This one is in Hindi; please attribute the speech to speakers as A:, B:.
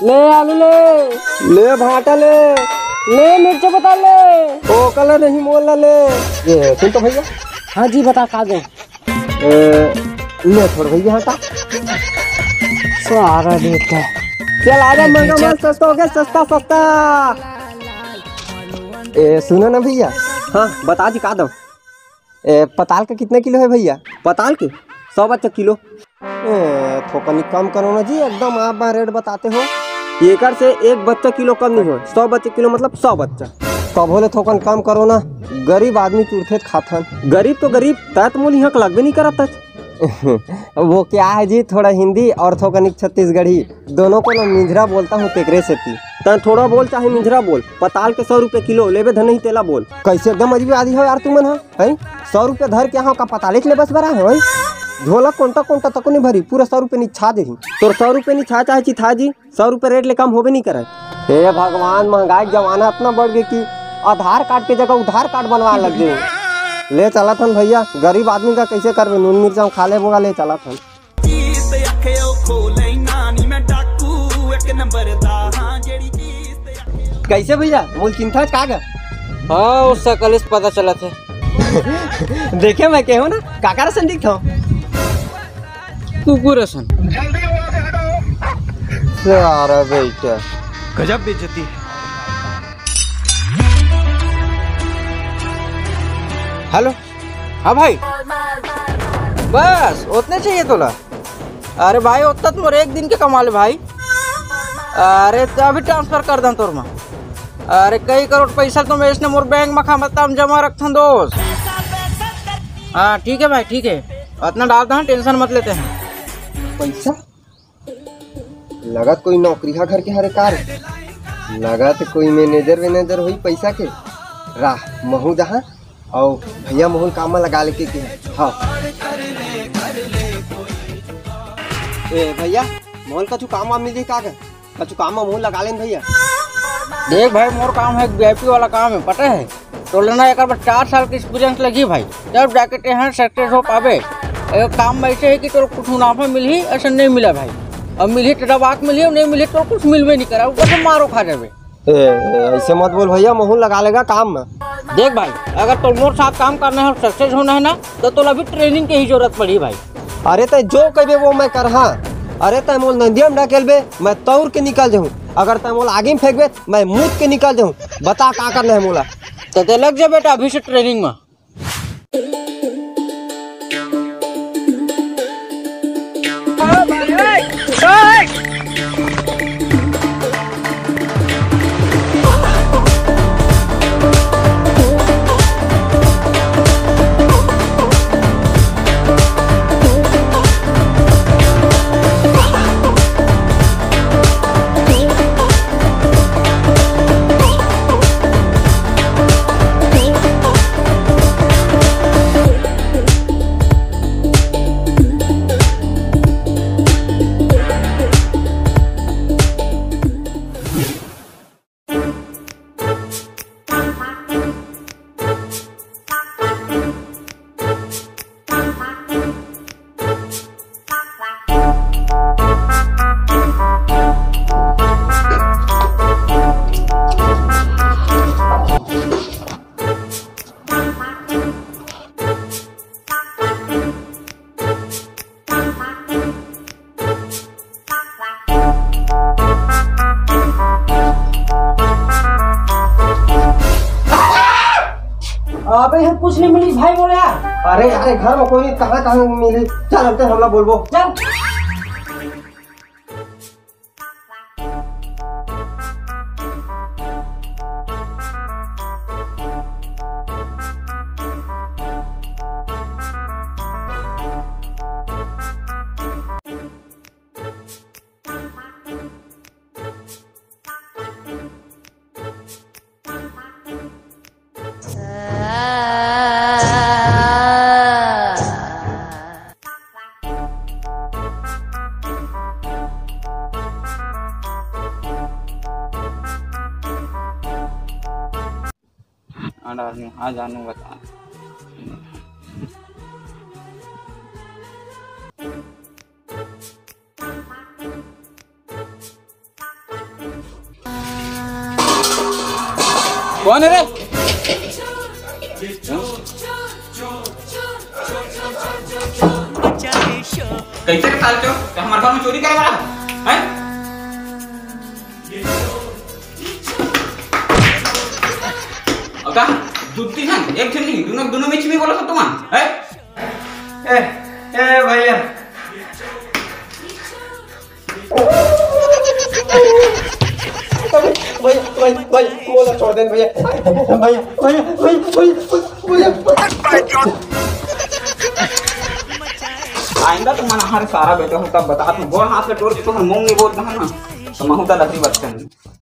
A: ले आलू ले भाटा ले मिर्च बता ले। ओ कलर नहीं मोल ले। ये सुन तो भैया। हाँ जी बता का दे। ले छोड़ भैया हटा। सारा देता है। चल आजा महंगा माल सस्ता हो गया सस्ता। सुनो ना भैया। हाँ बता दी का दो। पताल का कितने किलो है भैया? पताल के 100 बच्चा किलो। थोड़ा कम करो ना जी, एकदम आप रेट बताते हो। एकड़ से 1 बच्चा किलो कम नहीं हो, 100 बच्चे किलो मतलब 100 बच्चा। तो बोले थोकन कम करो ना, गरीब आदमी चूरथे खाथन। गरीब तो गरीब तैत मोल यहाँ लगबे नहीं करता। वो क्या है जी, थोड़ा हिंदी और थोड़ा छत्तीसगढ़ी दोनों को ना मिंझरा बोलता हूँ तेकरे से ती। थोड़ा बोल चाहे मिंझरा बोल। पताल के 100 रुपये किलो लेबे धन नहीं तेला बोल। कैसे एकदम अजीब आदि हो यार तुमन है 100 रुपये धर के यहाँ का पताले के ले बस भरा है झोला कोंटा तक नहीं भरी, पूरा 100 रुपये निछा दे तो 100 रुपये निछा चाहे चिथा जी 100 रुपये रेट ले कम होबे नहीं करे। हे भगवान, महंगाई जमाना इतना बढ़ गया कि आधार कार्ड के जगह उधार कार्ड बनवा लग गए। ले चला थन भैया, गरीब आदमी का कैसे करबे, नून मिर्चा खा ले बोगा। ले चला थन। कैसे भैया मूल चिंता कागा?
B: हाँ उससे कल पता चला थे।
A: देखे मैं कहूँ ना काका रसन दिखता हूँ।
B: कुकुर रसन
A: सारा बेटा
C: गजब बेइज्जती है।
B: हेलो। हाँ भाई बस उतने चाहिए तोला। अरे भाई उतना तो मोर एक दिन के कमाल भाई। अरे तो अभी ट्रांसफर कर दन तोर में। अरे कई करोड़ पैसा तो मैं इसने मोर बैंक में खाता जमा रखता दोस्त। हाँ ठीक है भाई ठीक है, उतना डालता हूँ, टेंशन मत लेते हैं।
A: पैसा लगत कोई नौकरी घर के हरे कार, लगत कोई मैनेजर हुई पैसा के राह महू जहाँ और भैया मोहन काम में लगा लेके के। हाँ भैया मोहन कछु काम वाम मिल का कछु काम में मोहन लगा लेन भैया।
B: देख भाई मोर काम है VIP वाला काम है, पता है तो लेना एक 4 साल की एक्सपीरियंस लगी भाई, जब जाके यहाँ सक्सेस हो पावे। काम ऐसे है कि तो कुछ मुनाफा मिल ही ऐसा नहीं मिला भाई, अब मिली तो बात मिली, नहीं मिली तो कुछ मिलवे नहीं करा, ऊपर से मारो खा जावे।
A: ऐसे मत बोल भैया, मोहन लगा लेगा काम में।
B: देख भाई अगर तो मोर साथ काम करना है और सक्सेस होना है ना तो अभी ट्रेनिंग की ही जरूरत पड़ी भाई।
A: अरे तय जो कहे वो मैं कर। हाँ अरे तय मोल नदिया में ढकेलबे मैं तौर के निकल जाऊँ, अगर तय मोल आगे में फेंकबे मैं मुँह के निकल जाऊँ। बता क्या करना है मोला।
B: तो लग जा बेटा अभी से ट्रेनिंग में। अबे हम कुछ नहीं मिली भाई बोले यार।
A: अरे यार घर में कोई नहीं, कहाँ मिली। चल हमते हमला बोलबो
B: चल। आ जानू बता।
C: कौन है रे? कैसे के साल चो हमारे घर में चोरी करे वाला है? अगा जुत्ती है एक जन नहीं दोनों में भी बोला तो तुम है?
A: ए भैया भैया मोला छोड़ दें भैया भैया भैया भैया
C: आइंदा तुम्हारा हर सारा बेटा होता बता तुम बोल हाथ से टोर के तो हम मुंह नहीं बोलता है ना तो महूता लकड़ी बचते हैं